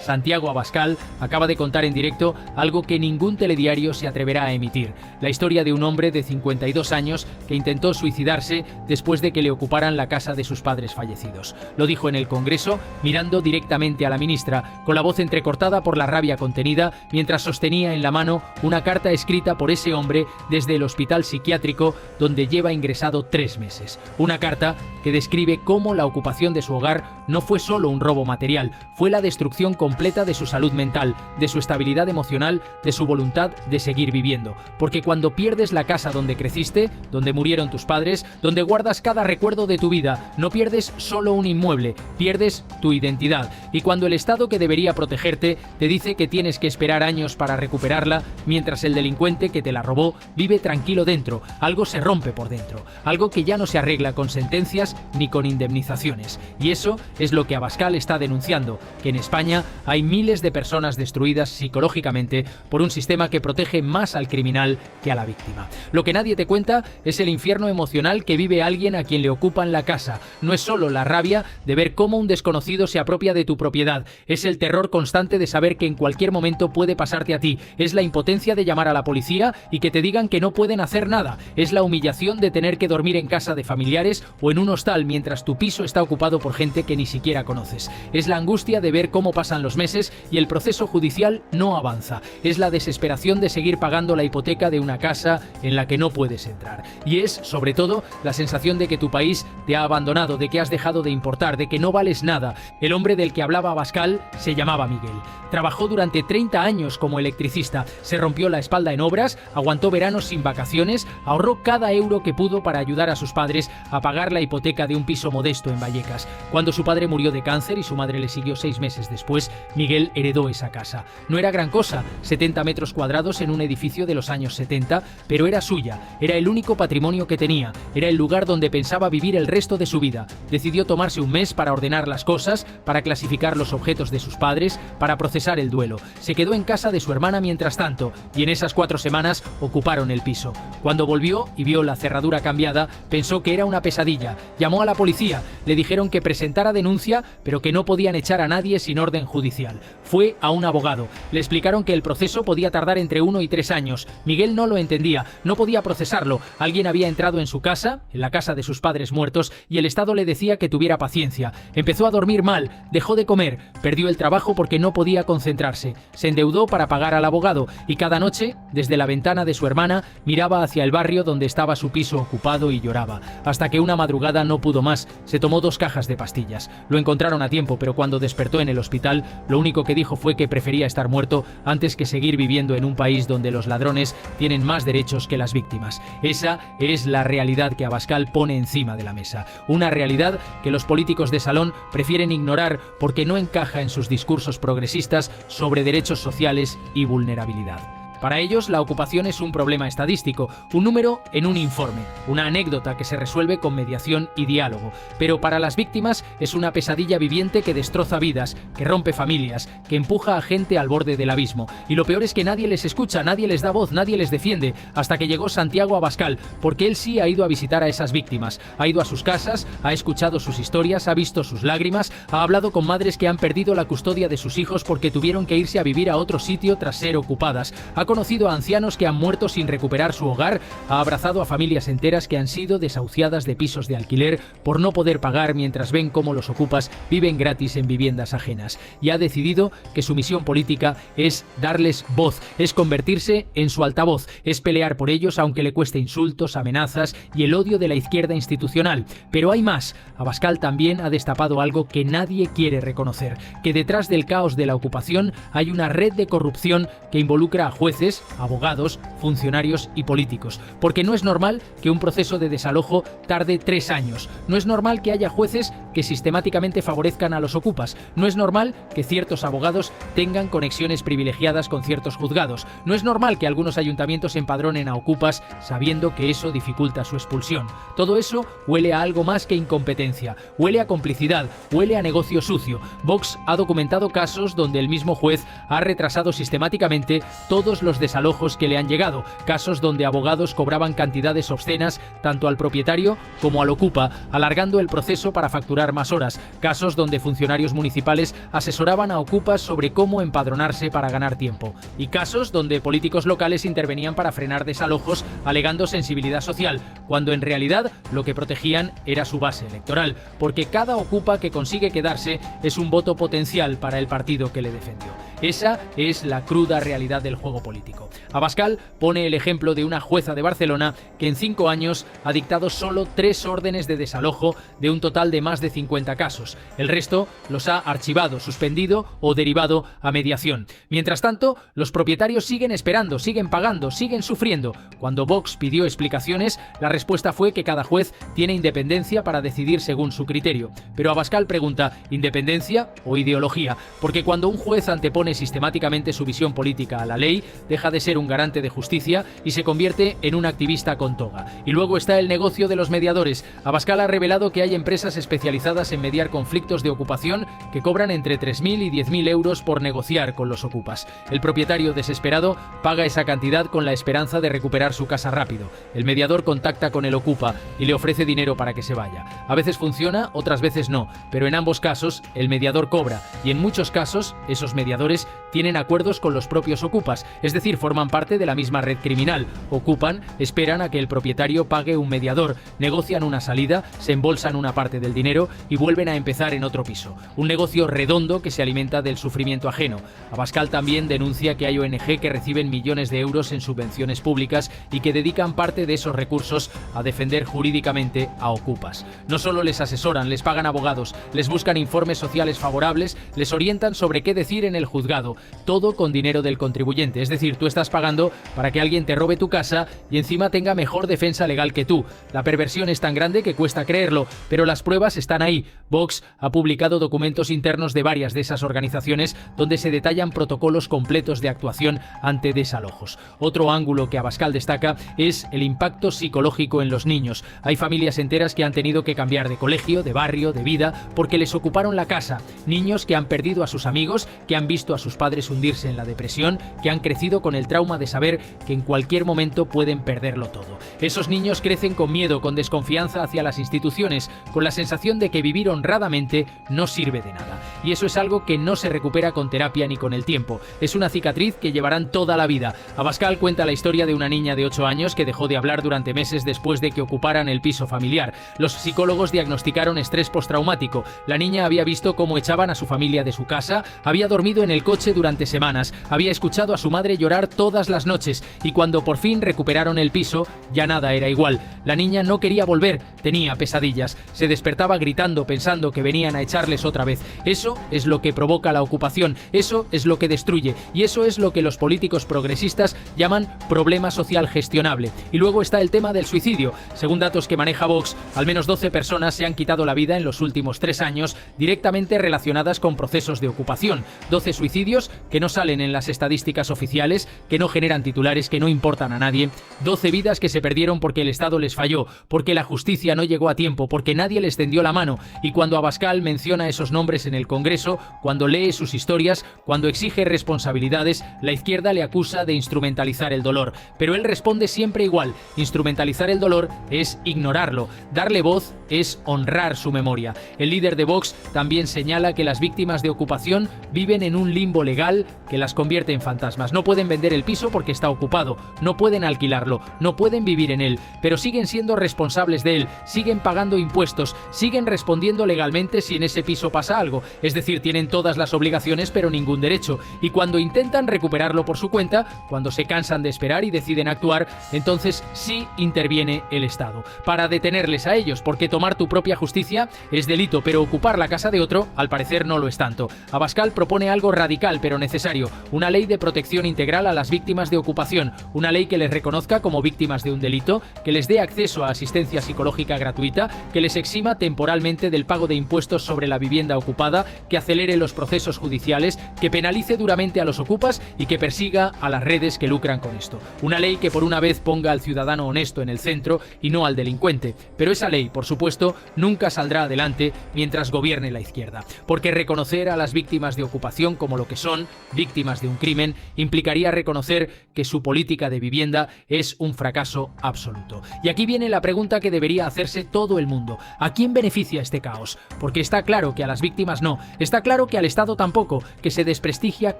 Santiago Abascal, acaba de contar en directo algo que ningún telediario se atreverá a emitir. La historia de un hombre de 52 años que intentó suicidarse después de que le ocuparan la casa de sus padres fallecidos. Lo dijo en el Congreso, mirando directamente a la ministra, con la voz entrecortada por la rabia contenida, mientras sostenía en la mano una carta escrita por ese hombre desde el hospital psiquiátrico donde lleva ingresado 3 meses. Una carta que describe cómo la ocupación de su hogar no fue solo un robo material, fue la destrucción completa de su salud mental, de su estabilidad emocional, de su voluntad de seguir viviendo. Porque cuando pierdes la casa donde creciste, donde murieron tus padres, donde guardas cada recuerdo de tu vida, no pierdes solo un inmueble, pierdes tu identidad. Y cuando el Estado que debería protegerte te dice que tienes que esperar años para recuperarla, mientras el delincuente que te la robó vive tranquilo dentro, algo se rompe por dentro, algo que ya no se arregla con sentencias ni con indemnizaciones. Y eso es lo que Abascal está denunciando, que en España hay miles de personas destruidas psicológicamente por un sistema que protege más al criminal que a la víctima. Lo que nadie te cuenta es el infierno emocional que vive alguien a quien le ocupan la casa. No es solo la rabia de ver cómo un desconocido se apropia de tu propiedad, es el terror constante de saber que en cualquier momento puede pasarte a ti, es la impotencia de llamar a la policía y que te digan que no pueden hacer nada, es la humillación de tener que dormir en casa de familiares o en un hostal mientras tu piso está ocupado por gente que ni siquiera conoces, es la angustia de ver cómo pasan los meses y el proceso judicial no avanza, es la desesperación de seguir pagando la hipoteca de una casa en la que no puedes entrar, y es, sobre todo, la sensación de que tu país te ha abandonado, de que has dejado de importar, de que no vales nada. El hombre del que hablaba Abascal se llamaba Miguel. Trabajó durante 30 años como electricista, se rompió la espalda en obras, aguantó veranos sin vacaciones, ahorró cada euro que pudo para ayudar a sus padres a pagar la hipoteca de un piso modesto en Vallecas. Cuando su padre murió de cáncer y su madre le siguió 6 meses después, Miguel heredó esa casa. No era gran cosa, 70 metros cuadrados en un edificio de los años 70, pero era suya, era el único patrimonio que tenía, era el lugar donde pensaba vivir el resto de su vida. Decidió tomarse un mes para ordenar las cosas, para clasificar los objetos de sus padres, para procesar el duelo. Se quedó en casa de su hermana mientras tanto, y en esas 4 semanas ocuparon el piso. Cuando volvió y vio la cerradura cambiada, pensó que era una pesadilla. Llamó a la policía, le dijeron que presentara denuncia, pero que no podían echar a nadie sin orden judicial. Fue a un abogado. Le explicaron que el proceso podía tardar entre 1 y 3 años. Miguel no lo entendía, no podía procesarlo. Alguien había entrado en su casa, en la casa de sus padres muertos, y el Estado le decía que tuviera paciencia. Empezó a dormir mal, dejó de comer, perdió el trabajo porque no podía concentrarse. Se endeudó para pagar al abogado y cada noche, desde la ventana de su hermana, miraba hacia el barrio donde estaba su piso ocupado y lloraba. Hasta que una madrugada no pudo más, se tomó 2 cajas de pastillas. Lo encontraron a tiempo, pero cuando despertó en el hospital, lo único que dijo fue que prefería estar muerto antes que seguir viviendo en un país donde los ladrones tienen más derechos que las víctimas. Esa es la realidad que Abascal pone encima de la mesa. Una realidad que los políticos de salón prefieren ignorar porque no encaja en sus discursos progresistas sobre derechos sociales y vulnerabilidad. Para ellos, la ocupación es un problema estadístico, un número en un informe, una anécdota que se resuelve con mediación y diálogo. Pero para las víctimas es una pesadilla viviente que destroza vidas, que rompe familias, que empuja a gente al borde del abismo. Y lo peor es que nadie les escucha, nadie les da voz, nadie les defiende, hasta que llegó Santiago Abascal, porque él sí ha ido a visitar a esas víctimas, ha ido a sus casas, ha escuchado sus historias, ha visto sus lágrimas, ha hablado con madres que han perdido la custodia de sus hijos porque tuvieron que irse a vivir a otro sitio tras ser ocupadas, ha conocido a ancianos que han muerto sin recuperar su hogar, ha abrazado a familias enteras que han sido desahuciadas de pisos de alquiler por no poder pagar mientras ven cómo los ocupas viven gratis en viviendas ajenas, y ha decidido que su misión política es darles voz, es convertirse en su altavoz, es pelear por ellos aunque le cueste insultos, amenazas y el odio de la izquierda institucional. Pero hay más. Abascal también ha destapado algo que nadie quiere reconocer, que detrás del caos de la ocupación hay una red de corrupción que involucra a jueces, abogados, funcionarios y políticos. Porque no es normal que un proceso de desalojo tarde 3 años. No es normal que haya jueces que sistemáticamente favorezcan a los ocupas. No es normal que ciertos abogados tengan conexiones privilegiadas con ciertos juzgados. No es normal que algunos ayuntamientos empadronen a ocupas sabiendo que eso dificulta su expulsión. Todo eso huele a algo más que incompetencia. Huele a complicidad, huele a negocio sucio. Vox ha documentado casos donde el mismo juez ha retrasado sistemáticamente todos los los desalojos que le han llegado, casos donde abogados cobraban cantidades obscenas tanto al propietario como al ocupa, alargando el proceso para facturar más horas, casos donde funcionarios municipales asesoraban a ocupas sobre cómo empadronarse para ganar tiempo, y casos donde políticos locales intervenían para frenar desalojos alegando sensibilidad social, cuando en realidad lo que protegían era su base electoral, porque cada ocupa que consigue quedarse es un voto potencial para el partido que le defendió. Esa es la cruda realidad del juego político. Abascal pone el ejemplo de una jueza de Barcelona que en 5 años ha dictado solo 3 órdenes de desalojo de un total de más de 50 casos. El resto los ha archivado, suspendido o derivado a mediación. Mientras tanto, los propietarios siguen esperando, siguen pagando, siguen sufriendo. Cuando Vox pidió explicaciones, la respuesta fue que cada juez tiene independencia para decidir según su criterio. Pero Abascal pregunta, ¿independencia o ideología? Porque cuando un juez antepone sistemáticamente su visión política a la ley, deja de ser un garante de justicia y se convierte en un activista con toga. Y luego está el negocio de los mediadores. Abascal ha revelado que hay empresas especializadas en mediar conflictos de ocupación que cobran entre 3.000 y 10.000 euros por negociar con los ocupas. El propietario desesperado paga esa cantidad con la esperanza de recuperar su casa rápido. El mediador contacta con el ocupa y le ofrece dinero para que se vaya. A veces funciona, otras veces no, pero en ambos casos el mediador cobra y en muchos casos esos mediadores tienen acuerdos con los propios ocupas, es decir, forman parte de la misma red criminal. Ocupan, esperan a que el propietario pague un mediador, negocian una salida, se embolsan una parte del dinero y vuelven a empezar en otro piso. Un negocio redondo que se alimenta del sufrimiento ajeno. Abascal también denuncia que hay ONG que reciben millones de euros en subvenciones públicas y que dedican parte de esos recursos a defender jurídicamente a ocupas. No solo les asesoran, les pagan abogados, les buscan informes sociales favorables, les orientan sobre qué decir en el juzgado, todo con dinero del contribuyente. Es decir, tú estás pagando para que alguien te robe tu casa y encima tenga mejor defensa legal que tú. La perversión es tan grande que cuesta creerlo, pero las pruebas están ahí. Vox ha publicado documentos internos de varias de esas organizaciones donde se detallan protocolos completos de actuación ante desalojos. Otro ángulo que Abascal destaca es el impacto psicológico en los niños. Hay familias enteras que han tenido que cambiar de colegio, de barrio, de vida, porque les ocuparon la casa. Niños que han perdido a sus amigos, que han visto a sus padres hundirse en la depresión, que han crecido con el trauma de saber que en cualquier momento pueden perderlo todo. Esos niños crecen con miedo, con desconfianza hacia las instituciones, con la sensación de que vivir honradamente no sirve de nada. Y eso es algo que no se recupera con terapia ni con el tiempo. Es una cicatriz que llevarán toda la vida. Abascal cuenta la historia de una niña de 8 años que dejó de hablar durante meses después de que ocuparan el piso familiar. Los psicólogos diagnosticaron estrés postraumático. La niña había visto cómo echaban a su familia de su casa, había dormido en el coche durante semanas, había escuchado a su madre llorar todas las noches y cuando por fin recuperaron el piso, ya nada era igual. La niña no quería volver, tenía pesadillas, se despertaba gritando pensando que venían a echarles otra vez. Eso es lo que provoca la ocupación, eso es lo que destruye y eso es lo que los políticos progresistas llaman problema social gestionable. Y luego está el tema del suicidio. Según datos que maneja Vox, al menos 12 personas se han quitado la vida en los últimos 3 años directamente relacionadas con procesos de ocupación. 12 suicidios que no salen en las estadísticas oficiales, que no generan titulares, que no importan a nadie. 12 vidas que se perdieron porque el Estado les falló, porque la justicia no llegó a tiempo, porque nadie les tendió la mano. Y cuando Abascal menciona esos nombres en el Congreso, cuando lee sus historias, cuando exige responsabilidades, la izquierda le acusa de instrumentalizar el dolor. Pero él responde siempre igual: instrumentalizar el dolor es ignorarlo, darle voz es honrar su memoria. El líder de Vox también señala que las víctimas de ocupación viven en un limbo legal que las convierte en fantasmas. No pueden vender el piso porque está ocupado, no pueden alquilarlo, no pueden vivir en él, pero siguen siendo responsables de él, siguen pagando impuestos, siguen respondiendo legalmente si en ese piso pasa algo. Es decir, tienen todas las obligaciones pero ningún derecho. Y cuando intentan recuperarlo por su cuenta, cuando se cansan de esperar y deciden actuar, entonces sí interviene el Estado para detenerles a ellos, porque tomar tu propia justicia es delito, pero ocupar la casa de otro, al parecer, no lo es tanto. Abascal propone algo radical pero necesario: una ley de protección integral a las víctimas de ocupación, una ley que les reconozca como víctimas de un delito, que les dé acceso a asistencia psicológica gratuita, que les exima temporalmente del pago de impuestos sobre la vivienda ocupada, que acelere los procesos judiciales, que penalice duramente a los ocupas y que persiga a las redes que lucran con esto. Una ley que por una vez ponga al ciudadano honesto en el centro y no al delincuente. Pero esa ley, por supuesto, nunca saldrá adelante mientras gobierne la izquierda, porque reconocer a las víctimas de ocupación como lo que son, víctimas de un crimen, implicaría reconocer que su política de vivienda es un fracaso absoluto. Y aquí viene la pregunta que debería hacerse todo el mundo. ¿A quién beneficia este caos? Porque está claro que a las víctimas no, está claro que al Estado tampoco, que se desprestigia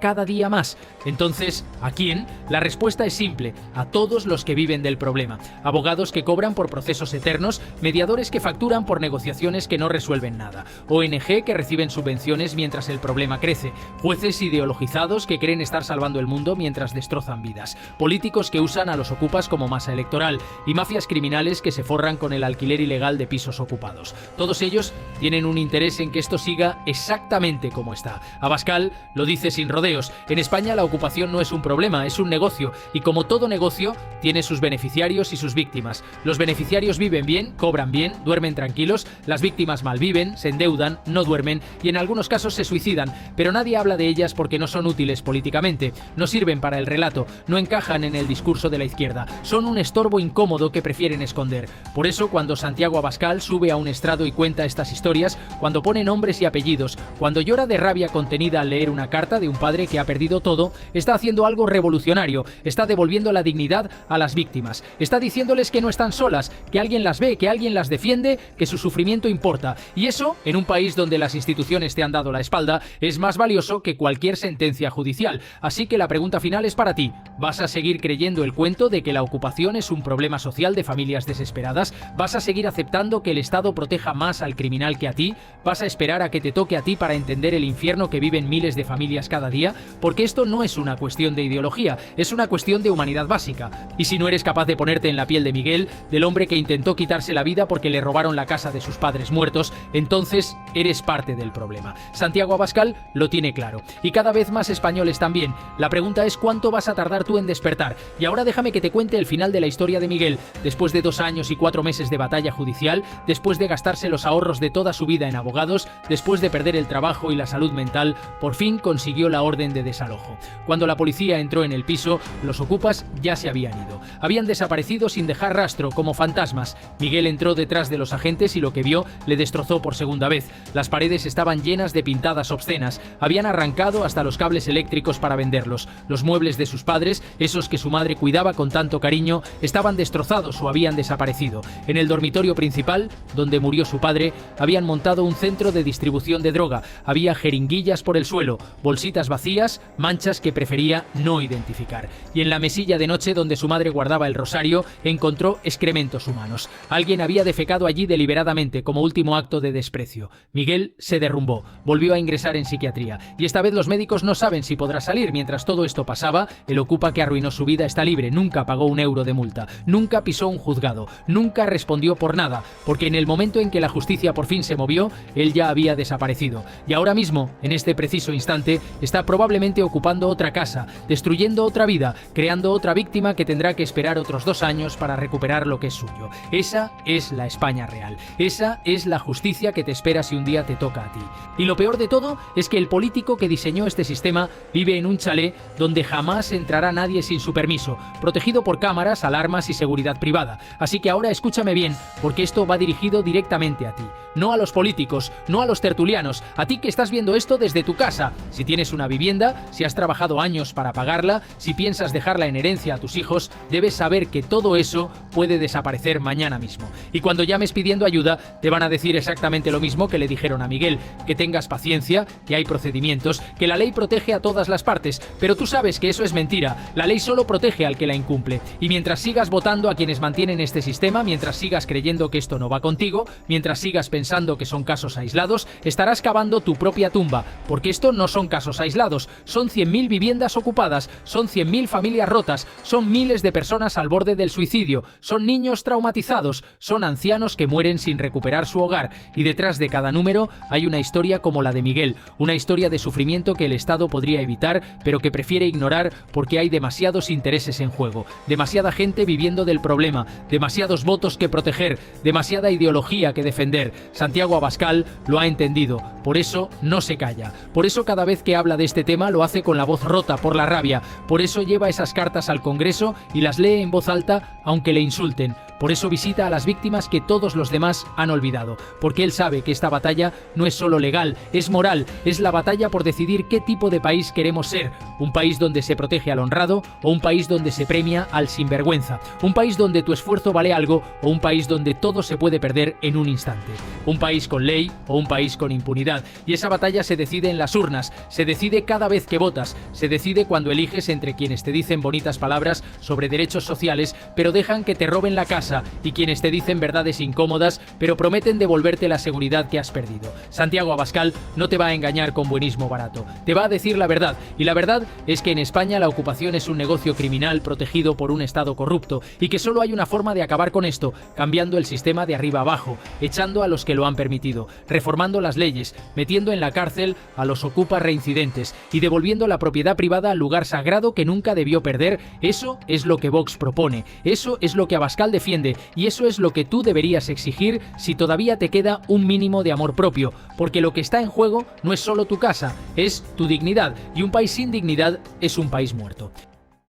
cada día más. Entonces, ¿a quién? La respuesta es simple: a todos los que viven del problema. Abogados que cobran por procesos eternos, mediadores que facturan por negociaciones que no resuelven nada, ONG que reciben subvenciones mientras el problema crece, jueces ideologizados que creen estar salvando el mundo mientras destrozan vidas, políticos que usan a los ocupas como masa electoral y mafias criminales que se forran con el alquiler ilegal de pisos ocupados. Todos ellos tienen un interés en que esto siga exactamente como está. Abascal lo dice sin rodeos: en España la ocupación no es un problema, es un negocio, y como todo negocio, tiene sus beneficiarios y sus víctimas. Los beneficiarios viven bien, cobran bien, duermen tranquilos, las víctimas malviven, se endeudan, no duermen y en algunos casos se suicidan, pero nadie habla de ellas porque no son útiles políticamente, no sirven para el relato, no encajan en el discurso de la izquierda, son un estorbo incómodo que prefieren esconder. Por eso, cuando Santiago Abascal sube a un estrado y cuenta estas historias, cuando pone nombres y apellidos, cuando llora de rabia contenida al leer una carta de un padre que ha perdido todo, está haciendo algo revolucionario, está devolviendo la dignidad a las víctimas, está diciéndoles que no están solas, que alguien las ve, que alguien las defiende, que su sufrimiento importa. Y eso, en un país donde las instituciones te han dado la espalda, es más valioso que cualquier sentencia judicial. Así que la pregunta final es para ti: ¿vas a seguir creyendo el cuento de que la ocupación es un problema social de familias desesperadas? ¿Vas a seguir aceptando que el Estado proteja más al criminal que a ti? ¿Vas a esperar a que te toque a ti para entender el infierno que viven miles de familias cada día? Porque esto no es una cuestión de ideología, es una cuestión de humanidad básica. Y si no eres capaz de ponerte en la piel de Miguel, del hombre que intentó quitarse la vida porque le robaron la casa de sus padres muertos, entonces eres parte del problema. Santiago Abascal lo tiene claro. Y cada vez más españoles también. La pregunta es: ¿cuánto vas a tardar tú en despertar? Y ahora déjame que te cuente el final de la historia de Miguel. Después de 2 años y 4 meses de batalla judicial, después de gastarse los ahorros de toda su vida en abogados, después de perder el trabajo y la salud mental, por fin consiguió la orden de desalojo. Cuando la policía entró en el piso, los ocupas ya se habían ido. Habían desaparecido sin dejar rastro, como fantasmas. Miguel entró detrás de los agentes y lo que vio le destrozó por segunda vez. Las paredes estaban llenas de pintadas obscenas. Habían arrancado hasta los cables eléctricos para venderlos. Los muebles de sus padres, esos que su madre cuidaba con tanto cariño, estaban destrozados o habían desaparecido. En el dormitorio principal, donde murió su padre, habían montado un centro de distribución de droga. Había jeringuillas por el suelo, bolsitas vacías, manchas que prefería no identificar. Y en la mesilla de noche donde su madre guardaba el rosario, encontró excrementos humanos. Alguien había defecado allí deliberadamente, como último acto de desprecio. Miguel se derrumbó, volvió a ingresar en psiquiatría, y esta vez los médicos no saben si podrá salir. Mientras todo esto pasaba, el ocupa que arruinó su vida está libre, nunca pagó un euro de multa, nunca pisó un juzgado, nunca respondió por nada, porque en el momento en que la justicia por fin se movió, él ya había desaparecido. Y ahora mismo, en este preciso instante, está probablemente ocupando otra casa, destruyendo otra vida, creando otra víctima que tendrá que esperar otros 2 años para recuperar lo que es suyo. Esa es la España real. Esa es la justicia que te espera si un día te toca a ti. Y lo peor de todo es que el político que diseñó este sistema vive en un chalet donde jamás entrará nadie sin su permiso, protegido por cámaras, alarmas y seguridad privada. Así que ahora escúchame bien, porque esto va dirigido directamente a ti. No a los políticos, no a los tertulianos, a ti que estás viendo esto desde tu casa. Si tienes una vivienda, si has trabajado años para pagarla, si piensas dejarla en herencia a tus hijos, debes saber que todo eso puede desaparecer mañana mismo. Y cuando llames pidiendo ayuda, te van a decir exactamente lo mismo que le dijeron a Miguel: que tengas paciencia, que hay procedimientos, que la ley protege a todas las partes, pero tú sabes que eso es mentira. La ley solo protege al que la incumple. Y mientras sigas votando a quienes mantienen este sistema, mientras sigas creyendo que esto no va contigo, mientras sigas pensando que son casos aislados, estarás cavando tu propia tumba, porque esto no son casos aislados, son 100.000 viviendas ocupadas, son 100.000 familias rotas, son miles de personas al borde del suicidio, son niños traumatizados, son ancianos que mueren sin recuperar su hogar, y detrás de cada número hay una historia como la de Miguel, una historia de sufrimiento que el Estado podría evitar, pero que prefiere ignorar porque hay demasiados intereses en juego, demasiada gente viviendo del problema, demasiados votos que proteger, demasiada ideología que defender. Santiago Abascal lo ha entendido, por eso no se calla, por eso cada vez que habla de este tema lo hace con la voz rota por la rabia, por eso lleva esas cartas al Congreso y las lee en voz alta aunque le insulten, Por eso visita a las víctimas que todos los demás han olvidado, porque él sabe que esta batalla no es solo legal, es moral, es la batalla por decidir qué tipo de país queremos ser, un país donde se protege al honrado o un país donde se premia al sinvergüenza, un país donde tu esfuerzo vale algo o un país donde todo se puede perder en un instante, un país con ley o un país con impunidad. Y esa batalla se decide en las urnas, se decide cada vez que votas, se decide cuando eliges entre quienes te dicen bonitas palabras sobre derechos sociales pero dejan que te roben la casa y quienes te dicen verdades incómodas pero prometen devolverte la seguridad que has perdido. Santiago Abascal no te va a engañar con buenismo barato, te va a decir la verdad, y la verdad es que en España la ocupación es un negocio criminal protegido por un Estado corrupto y que solo hay una forma de acabar con esto, cambiando el sistema de arriba abajo, echando a los que lo han permitido, reformando las leyes, metiendo en la cárcel a los ocupas reincidentes y devolviendo la propiedad privada al lugar sagrado que nunca debió perder. Eso es lo que Vox propone, eso es lo que Abascal defiende y eso es lo que tú deberías exigir si todavía te queda un mínimo de amor propio, porque lo que está en juego no es solo tu casa, es tu dignidad, y un país sin dignidad es un país muerto.